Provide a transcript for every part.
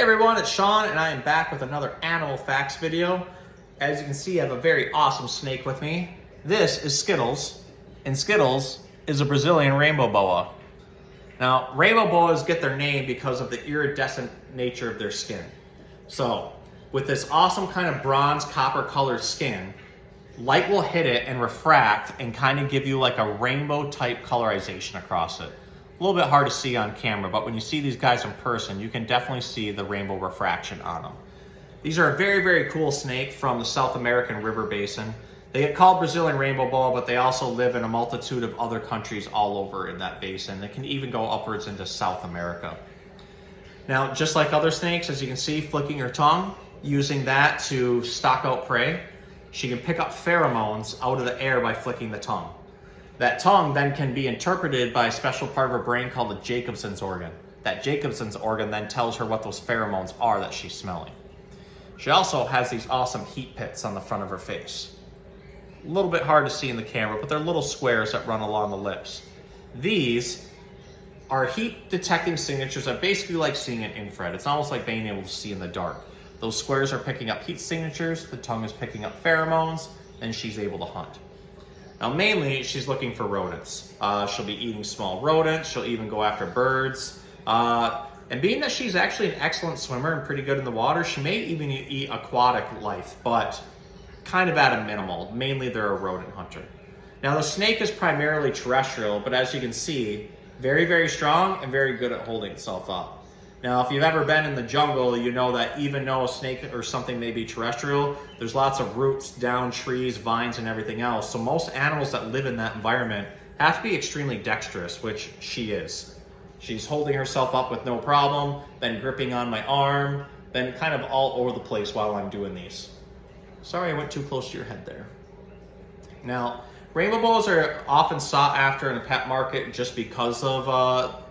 everyone, it's Sean and I am back with another animal facts video. As you can see, I have a very awesome snake with me. This is Skittles, and Skittles is a Brazilian rainbow boa. Now, rainbow boas get their name because of the iridescent nature of their skin. So, with this awesome kind of bronze copper colored skin, light will hit it and refract and kind of give you like a rainbow type colorization across it. A little bit hard to see on camera, but when you see these guys in person, you can definitely see the rainbow refraction on them. These are a very, very cool snake from the South American river basin. They get called Brazilian rainbow boa, but they also live in a multitude of other countries all over in that basin. They can even go upwards into South America. Now, just like other snakes, as you can see, flicking her tongue, using that to stalk out prey, she can pick up pheromones out of the air by flicking the tongue. That tongue then can be interpreted by a special part of her brain called the Jacobson's organ. That Jacobson's organ then tells her what those pheromones are that she's smelling. She also has these awesome heat pits on the front of her face. A little bit hard to see in the camera, but they're little squares that run along the lips. These are heat detecting signatures that basically like seeing an infrared. It's almost like being able to see in the dark. Those squares are picking up heat signatures, the tongue is picking up pheromones, and she's able to hunt. Now, mainly, she's looking for rodents. She'll be eating small rodents. She'll even go after birds. And being that she's actually an excellent swimmer and pretty good in the water, she may even eat aquatic life, but kind of at a minimal. Mainly, they're a rodent hunter. Now, the snake is primarily terrestrial, but as you can see, very, very strong and very good at holding itself up. Now, if you've ever been in the jungle, you know that even though a snake or something may be terrestrial, there's lots of roots down trees, vines, and everything else. So most animals that live in that environment have to be extremely dexterous, which she is. She's holding herself up with no problem, then gripping on my arm, then kind of all over the place while I'm doing these. Sorry, I went too close to your head there. Now, rainbow boas are often sought after in the pet market just because of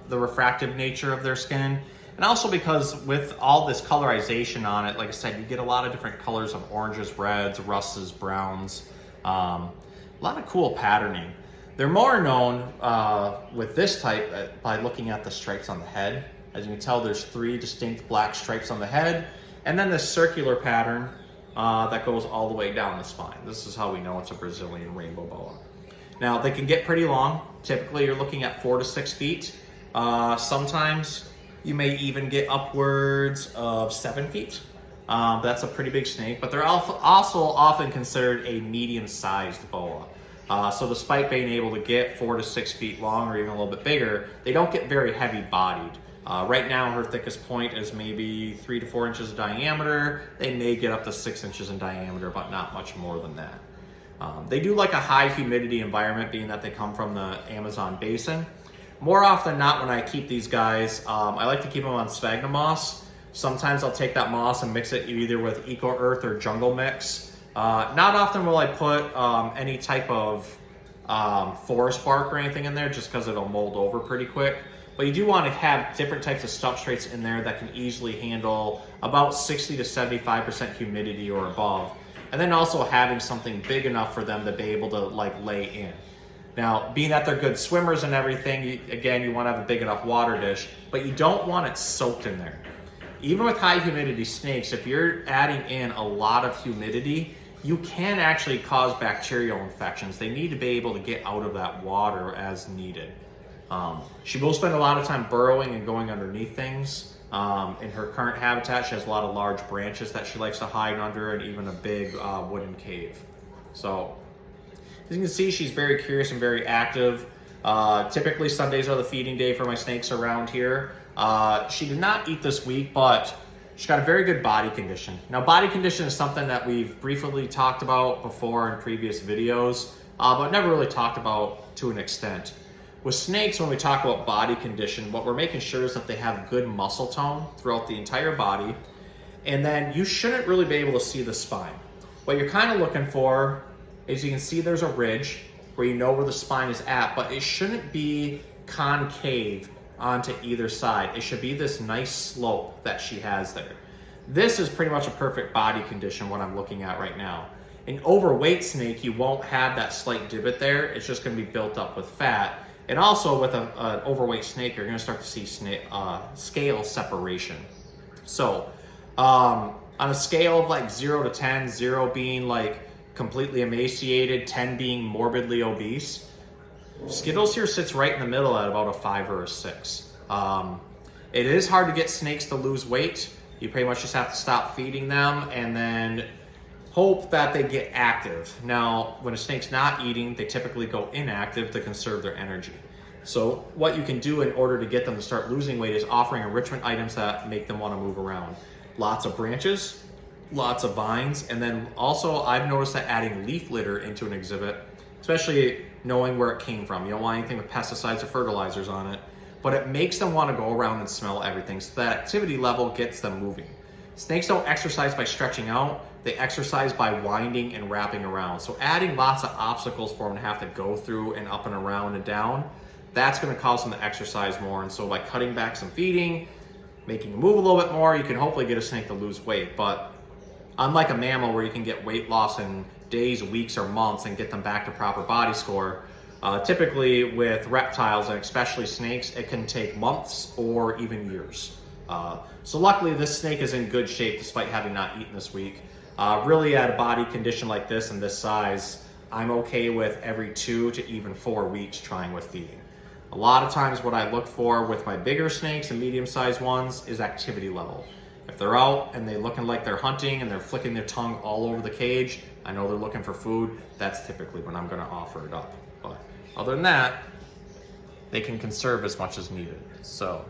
the refractive nature of their skin. And also because with all this colorization on it, like I said, you get a lot of different colors of oranges, reds, russes, browns, a lot of cool patterning. They're more known with this type by looking at the stripes on the head. As you can tell, there's 3 distinct black stripes on the head, and then this circular pattern that goes all the way down the spine. This is how we know it's a Brazilian rainbow boa. Now, they can get pretty long. Typically, you're looking at 4 to 6 feet. Sometimes you may even get upwards of 7 feet. That's a pretty big snake, but they're also often considered a medium-sized boa. So despite being able to get 4 to 6 feet long or even a little bit bigger, they don't get very heavy-bodied. Right now, her thickest point is maybe 3 to 4 inches in diameter. They may get up to 6 inches in diameter, but not much more than that. They do like a high humidity environment, being that they come from the Amazon basin. More often than not, when I keep these guys, I like to keep them on sphagnum moss. Sometimes I'll take that moss and mix it either with Eco Earth or Jungle Mix. Not often will I put any type of forest bark or anything in there, just because it'll mold over pretty quick. But you do want to have different types of substrates in there that can easily handle about 60 to 75% humidity or above. And then also having something big enough for them to be able to like lay in. Now, being that they're good swimmers and everything, again, you want to have a big enough water dish, but you don't want it soaked in there. Even with high humidity snakes, if you're adding in a lot of humidity, you can actually cause bacterial infections. They need to be able to get out of that water as needed. She will spend a lot of time burrowing and going underneath things. In her current habitat, she has a lot of large branches that she likes to hide under, and even a big wooden cave. So, as you can see, she's very curious and very active. Typically, Sundays are the feeding day for my snakes around here. She did not eat this week, but she's got a very good body condition. Now, body condition is something that we've briefly talked about before in previous videos, but never really talked about to an extent. With snakes, when we talk about body condition, what we're making sure is that they have good muscle tone throughout the entire body, and then you shouldn't really be able to see the spine. What you're kind of looking for, as you can see, there's a ridge where you know where the spine is at, but it shouldn't be concave onto either side. It should be this nice slope that she has there. This is pretty much a perfect body condition, what I'm looking at right now. An overweight snake, you won't have that slight divot there. It's just going to be built up with fat. And also with an overweight snake, you're going to start to see scale separation. So on a scale of like 0 to 10, 0 being like completely emaciated, 10 being morbidly obese, Skittles here sits right in the middle at about a 5 or a 6. It is hard to get snakes to lose weight. You pretty much just have to stop feeding them and then hope that they get active. Now, when a snake's not eating, they typically go inactive to conserve their energy. So what you can do in order to get them to start losing weight is offering enrichment items that make them want to move around. Lots of branches, lots of vines, and then also I've noticed that adding leaf litter into an exhibit, especially knowing where it came from. You don't want anything with pesticides or fertilizers on it, but it makes them want to go around and smell everything, so that activity level gets them moving. Snakes don't exercise by stretching out, they exercise by winding and wrapping around. So adding lots of obstacles for them to have to go through and up and around and down, that's going to cause them to exercise more. And so by cutting back some feeding, making them move a little bit more, you can hopefully get a snake to lose weight. But unlike a mammal where you can get weight loss in days, weeks, or months and get them back to proper body score, typically with reptiles and especially snakes, it can take months or even years. So luckily this snake is in good shape despite having not eaten this week. Really at a body condition like this and this size, I'm okay with every 2 to even 4 weeks trying with feeding. A lot of times what I look for with my bigger snakes and medium-sized ones is activity level. If they're out and they're looking like they're hunting and they're flicking their tongue all over the cage, I know they're looking for food, that's typically when I'm gonna offer it up. But other than that, they can conserve as much as needed. So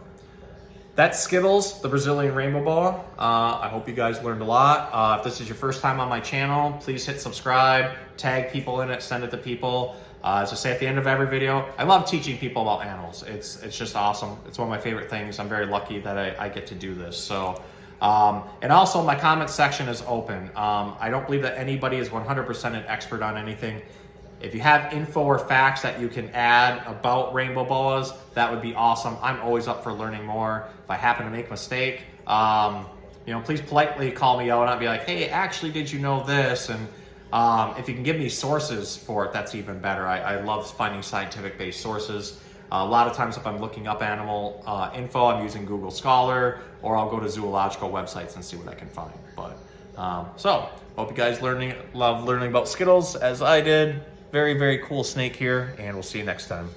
that's Skittles, the Brazilian Rainbow Boa. I hope you guys learned a lot. If this is your first time on my channel, please hit subscribe, tag people in it, send it to people. As I say at the end of every video, I love teaching people about animals. It's just awesome. It's one of my favorite things. I'm very lucky that I get to do this. So, and also my comment section is open. I don't believe that anybody is 100% an expert on anything. If you have info or facts that you can add about rainbow boas, that would be awesome. I'm always up for learning more. If I happen to make a mistake, please politely call me out and be like, hey, actually, did you know this? And if you can give me sources for it, that's even better. I love finding scientific-based sources. A lot of times if I'm looking up animal info, I'm using Google Scholar, or I'll go to zoological websites and see what I can find. But so, hope you guys love learning about Skittles as I did. Very, very cool snake here, and we'll see you next time.